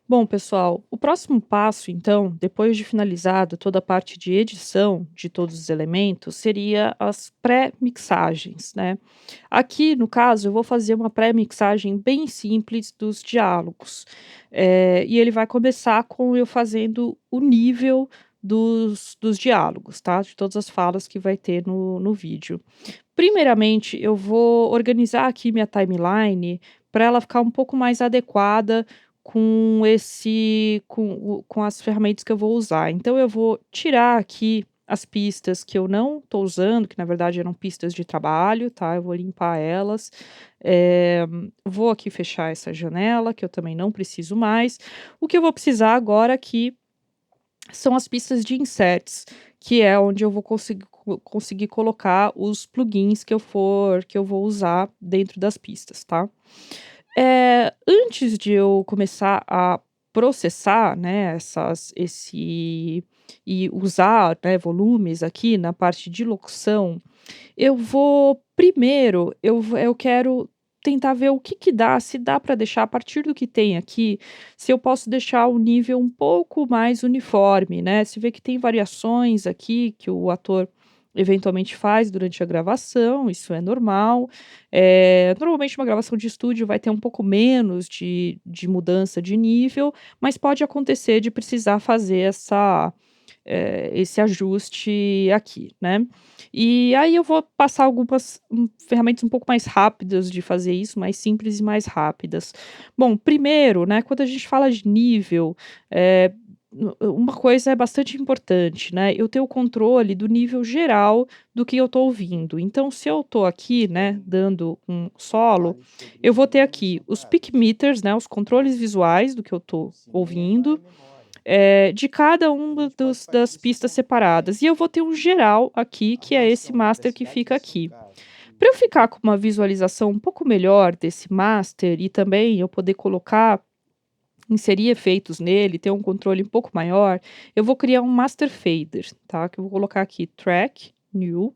Bom, pessoal, o próximo passo, então, depois de finalizado toda a parte de edição de todos os elementos, seria as pré-mixagens, né? Aqui, no caso, eu vou fazer uma pré-mixagem bem simples dos diálogos. E ele vai começar com eu fazendo o nível dos diálogos, tá? De todas as falas que vai ter no vídeo. Primeiramente, eu vou organizar aqui minha timeline para ela ficar um pouco mais adequada com as ferramentas que eu vou usar. Então eu vou tirar aqui as pistas que eu não estou usando, que na verdade eram pistas de trabalho, tá? Eu vou limpar elas. Eh, Vou aqui fechar essa janela, que eu também não preciso mais. O que eu vou precisar agora aqui são as pistas de insets, que é onde eu vou conseguir colocar os plugins que eu vou usar dentro das pistas, tá. Antes de eu começar a processar, né, essas esse e usar, né, volumes aqui na parte de locução, eu vou primeiro eu quero tentar ver o que que dá, se dá para deixar a partir do que tem aqui, se eu posso deixar o nível um pouco mais uniforme, né, se vê que tem variações aqui que o ator eventualmente faz durante a gravação, isso é normal. Normalmente uma gravação de estúdio vai ter um pouco menos de mudança de nível, mas pode acontecer de precisar fazer esse ajuste aqui, né. E aí eu vou passar algumas, ferramentas um pouco mais rápidas de fazer isso, mais simples e mais rápidas. Bom, primeiro, né, quando a gente fala de nível, eh, uma coisa é bastante importante, né, eu ter o controle do nível geral do que eu estou ouvindo. Então se eu estou aqui, né, Tem dando um solo, detalhes sobre eu vou ter estudantes aqui os notados? peak meters, né, os controles visuais do que eu O estou cinema é ouvindo, memória. de cada A uma gente pode fazer das isso pistas com separadas. E eu vou ter um geral aqui, a que é esse nossa master que Universidade fica de São aqui. Carlos, Para eu que ficar com uma visualização um pouco melhor desse master e também eu poder colocar, inserir efeitos nele, ter um controle um pouco maior, eu vou criar um master fader, tá? Que eu vou colocar aqui track, new,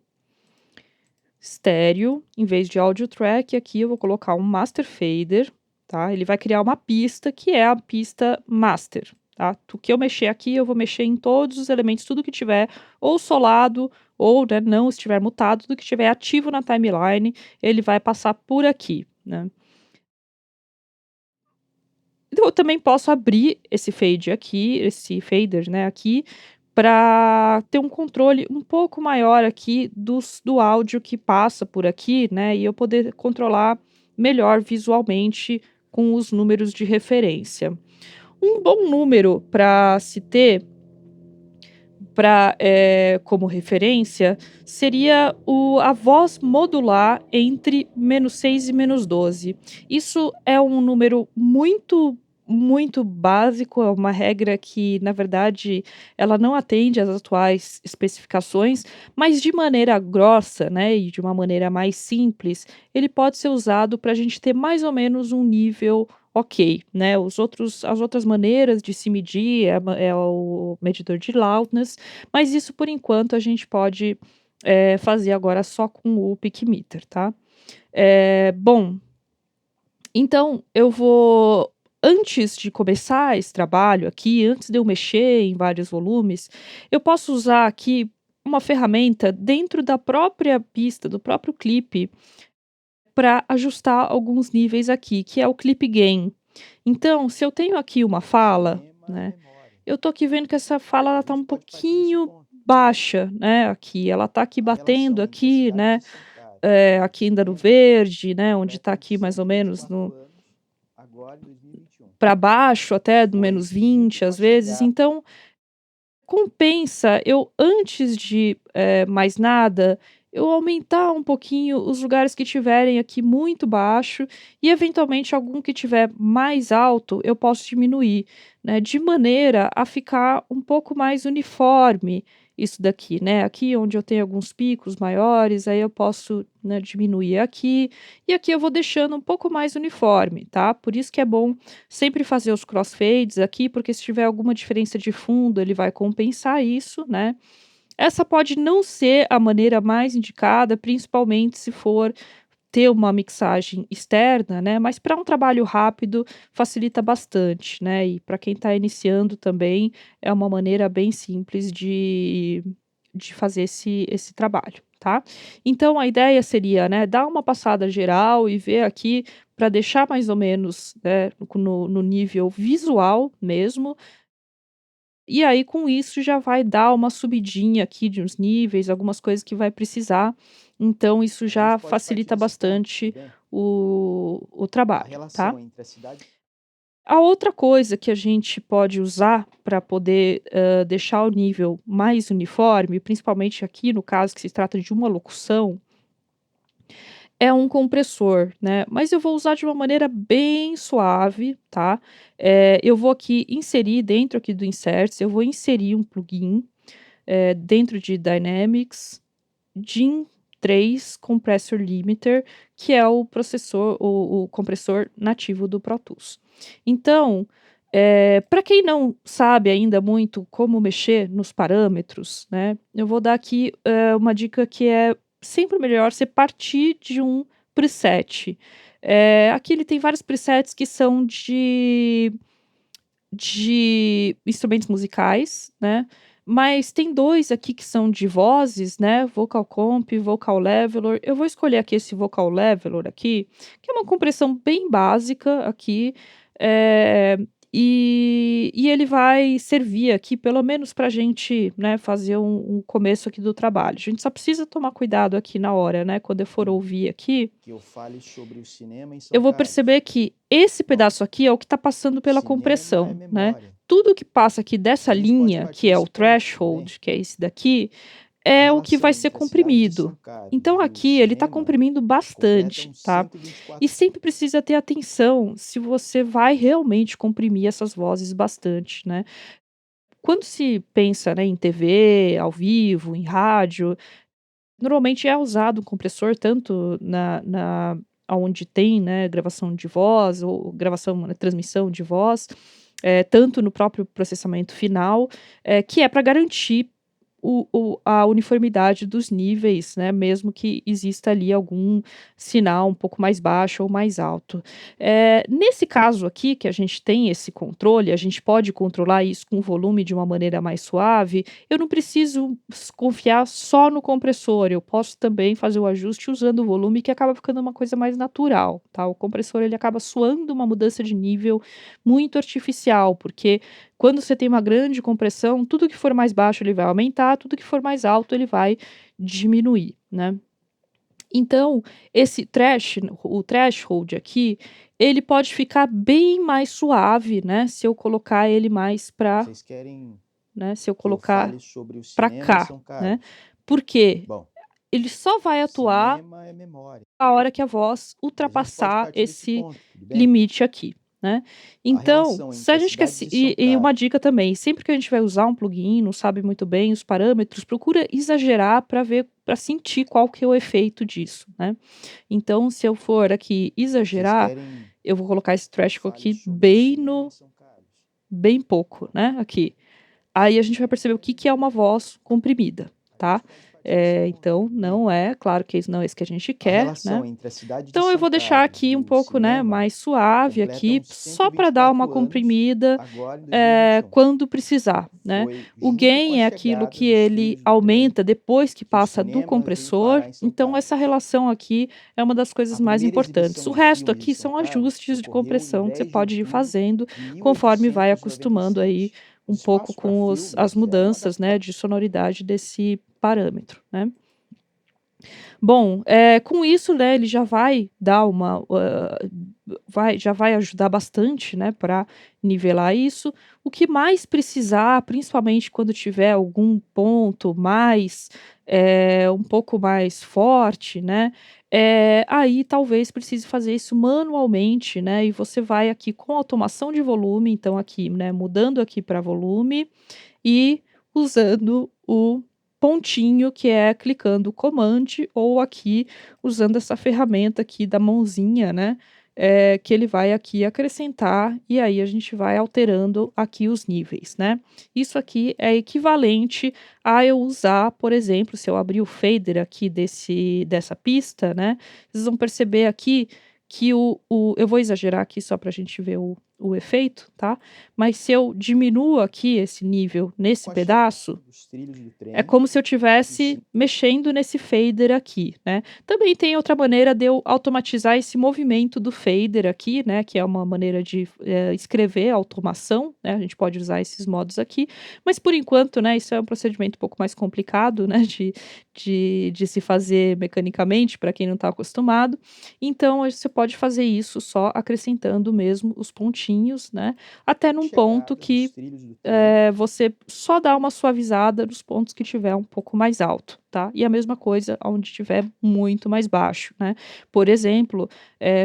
estéreo, em vez de audio track, aqui eu vou colocar um master fader, tá? Ele vai criar uma pista que é a pista master, tá? O que eu mexer aqui, eu vou mexer em todos os elementos, tudo que tiver ou solado ou, né, não estiver mutado, tudo que estiver ativo na timeline, ele vai passar por aqui, né? Eu também posso abrir esse fade aqui, esse fader, né, aqui, para ter um controle um pouco maior aqui do áudio que passa por aqui, né, e eu poder controlar melhor visualmente com os números de referência. Um bom número para se ter como referência seria a voz modular entre -6 e -12. Isso é um número muito, muito básico, é uma regra que, na verdade, ela não atende às atuais especificações, mas de maneira grossa, né, e de uma maneira mais simples, ele pode ser usado para a gente ter mais ou menos um nível ok, né. As outras maneiras de se medir é o medidor de loudness, mas isso por enquanto a gente pode, fazer agora só com o Pickmeter, tá. Bom, então eu vou antes de começar esse trabalho aqui, antes de eu mexer em vários volumes, eu posso usar aqui uma ferramenta dentro da própria pista, do próprio clipe, para ajustar alguns níveis aqui, que é o Clip Gain. Então, se eu tenho aqui uma o fala, cinema é né, memória. eu tô aqui vendo que essa fala A ela tá gente um pode fazer isso pouquinho com baixa, né, aqui, ela tá aqui a batendo relação aqui, Universidade né, de São Carlos. aqui ainda no Cinema verde, né, onde tá completam aqui mais ou cento e vinte e menos quatro no anos, agora em 2021. para baixo até do Foi junto -20 com às a vezes, chegada. então compensa eu, antes de, mais nada, eu aumentar um pouquinho os lugares que tiverem aqui muito baixo e eventualmente algum que tiver mais alto eu posso diminuir, né, de maneira a ficar um pouco mais uniforme isso daqui, né. Aqui onde eu tenho alguns picos maiores, aí eu posso, né, diminuir aqui, e aqui eu vou deixando um pouco mais uniforme, tá. Por isso que é bom sempre fazer os crossfades aqui, porque se tiver alguma diferença de fundo, ele vai compensar isso, né. Essa pode não ser a maneira mais indicada, principalmente se for ter uma mixagem externa, né, mas para um trabalho rápido facilita bastante, né, e para quem está iniciando também é uma maneira bem simples de fazer esse trabalho, tá. Então a ideia seria, né, dar uma passada geral e ver aqui para deixar mais ou menos, né, no nível visual mesmo, e aí com isso já vai dar uma subidinha aqui de uns níveis, algumas coisas que vai precisar, então isso A gente já pode partir facilita desse ponto, tudo bastante bem? o A trabalho, tá. relação entre a cidade A outra coisa que a gente pode usar para poder, deixar o nível mais uniforme, principalmente aqui no caso que se trata de uma locução, é um compressor, né, mas eu vou usar de uma maneira bem suave, tá. Eu vou aqui inserir dentro aqui do Inserts, eu vou inserir um plugin, dentro de Dynamics, DIN 3 Compressor Limiter, que é o processor o compressor nativo do Pro Tools. Então, pra quem não sabe ainda muito como mexer nos parâmetros, né, eu vou dar aqui, uma dica que é sempre melhor você partir de um preset. Aqui ele tem vários presets que são de instrumentos musicais, né, mas tem 2 aqui que são de vozes, né, Vocal Comp, Vocal Leveler. Eu vou escolher aqui esse Vocal Leveler aqui, que é uma compressão bem básica aqui, eh, e ele vai servir aqui pelo menos pra gente, né, fazer um começo aqui do trabalho. A gente só precisa tomar cuidado aqui na hora, né, quando eu for ouvir aqui, que eu fale sobre o cinema em eu São vou perceber Carlos. que esse Bom, pedaço aqui é o que está passando pela cinema é compressão, né. memória. Tudo que passa aqui dessa A gente pode linha, partir que é o desse ponto, tudo bem? threshold, que é esse daqui, A é o que vai relação ser entre a cidade de São comprimido. Carlos Então e o aqui ele está cinema comprimindo completam bastante, tá. E 124 sempre precisa ter atenção se você vai realmente comprimir essas vozes bastante, né. Quando se pensa, né, em TV, ao vivo, em rádio, normalmente é usado um compressor tanto na aonde tem, né, gravação de voz ou gravação, né, transmissão de voz, tanto no próprio processamento final, que é para garantir a uniformidade dos níveis, né, mesmo que exista ali algum sinal um pouco mais baixo ou mais alto. Nesse caso aqui, que a gente tem esse controle, a gente pode controlar isso com o volume de uma maneira mais suave, eu não preciso confiar só no compressor, eu posso também fazer o ajuste usando o volume, que acaba ficando uma coisa mais natural, tá. O compressor ele acaba soando uma mudança de nível muito artificial, porque quando você tem uma grande compressão, tudo que for mais baixo ele vai aumentar, tudo que for mais alto ele vai diminuir, né. Então, o threshold aqui, ele pode ficar bem mais suave, né, se eu colocar ele mais para, Vocês querem né, se eu que eu colocar fale sobre o para cinema em cá, São né. Carlos? Por quê? Bom, Ele só vai atuar cinema é memória. a hora que a voz A gente pode ultrapassar partir desse esse ponto, tudo bem? limite aqui, né. A Então, relação se a entre a gente quer cidade se de São e uma Carlos dica também, sempre que a gente vai usar um plugin, não sabe muito bem os parâmetros, procura exagerar para ver para sentir qual que é o efeito disso, né. Então, se eu for aqui vocês exagerar, querem eu vou colocar esse que eu threshold fale aqui sobre o cinema em São Carlos? bem pouco, Bom, né, aqui. Aí a gente vai perceber o que que é uma voz comprimida, a tá. gente pode partir desse ponto, Então tudo bem? não é claro que isso não é isso que a gente A quer, né. relação entre a cidade de Então eu São vou deixar Carlos aqui e um o pouco, né, cinema mais suave completam aqui, só para dar uma 124 anos comprimida, agora em 2021. quando precisar, né. Foi O junto com a gain é aquilo chegada que dos ele trilhos do trem aumenta depois que que o passa do cinema veio compressor, parar em São então essa Carlos. relação aqui é uma das A coisas mais primeira importantes. exibição O de resto filmes em aqui São são Carlos ajustes de ocorreu em compressão que você 10 de pode ir outubro fazendo de conforme vai acostumando aí 1897. um Os pouco espaços para com as filmes eram mudanças, né, adaptados. de sonoridade desse parâmetro, né. Bom, com isso, né, ele já vai dar uma, já vai ajudar bastante, né, para nivelar isso. O que mais precisar, principalmente quando tiver algum ponto mais, um pouco mais forte, né, aí talvez precise fazer isso manualmente, né, e você vai aqui com automação de volume, então aqui, né, mudando aqui para volume e usando o pontinho que é clicando command ou aqui usando essa ferramenta aqui da mãozinha, né, que ele vai aqui acrescentar, e aí a gente vai alterando aqui os níveis, né. Isso aqui é equivalente a eu usar, por exemplo, se eu abrir o fader aqui dessa pista, né, vocês vão perceber aqui que eu vou exagerar aqui só para a gente ver o efeito, tá, mas se eu diminuo aqui esse nível nesse Com a chegada pedaço, dos trilhos do é trem, como se eu e tivesse sim mexendo nesse fader aqui, né. Também tem outra maneira de eu automatizar esse movimento do fader aqui, né, que é uma maneira de, escrever automação, né, a gente pode usar esses modos aqui, mas por enquanto, né, isso é um procedimento um pouco mais complicado, né, de se fazer mecanicamente, para quem não está acostumado. Então, você pode fazer isso só acrescentando mesmo os pontinhos, né, até a num ponto chegada dos que trilhos do trem, você só dá uma suavizada nos pontos que tiver um pouco mais alto, tá. E a mesma coisa aonde tiver muito mais baixo, né. Por exemplo,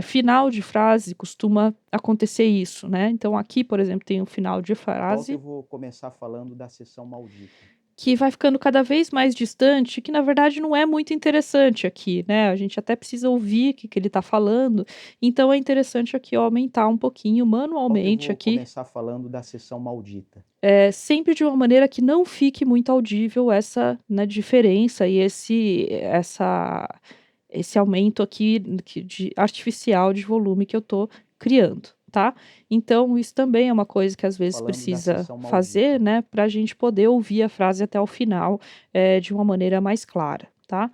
final de frase costuma acontecer isso, né. Então aqui, por exemplo, tem o final de na volta eu frase vou começar falando da sessão maldita. que vai ficando cada vez mais distante, que na verdade não é muito interessante aqui, né, a gente até precisa ouvir o que que ele está falando, então é interessante aqui aumentar um pouquinho Na volta eu manualmente vou aqui. começar falando da sessão maldita. Sempre de uma maneira que não fique muito audível essa, né, diferença e esse aumento aqui de artificial de volume que eu tô criando, tá. Então isso também é uma coisa que às vezes Falando da precisa sessão fazer, maldita. né, para a gente poder ouvir a frase até o final, de uma maneira mais clara, tá.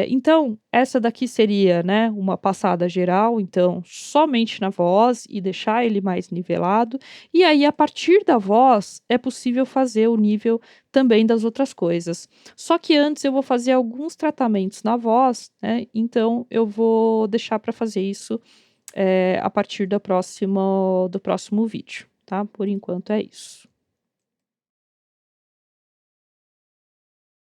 Então essa daqui seria, né, uma passada geral, então somente na voz e deixar ele mais nivelado, e aí a partir da voz é possível fazer o nível também das outras coisas. Só que antes eu vou fazer alguns tratamentos na voz, né, então eu vou deixar para fazer isso, a partir do próximo vídeo, tá. Por enquanto é isso.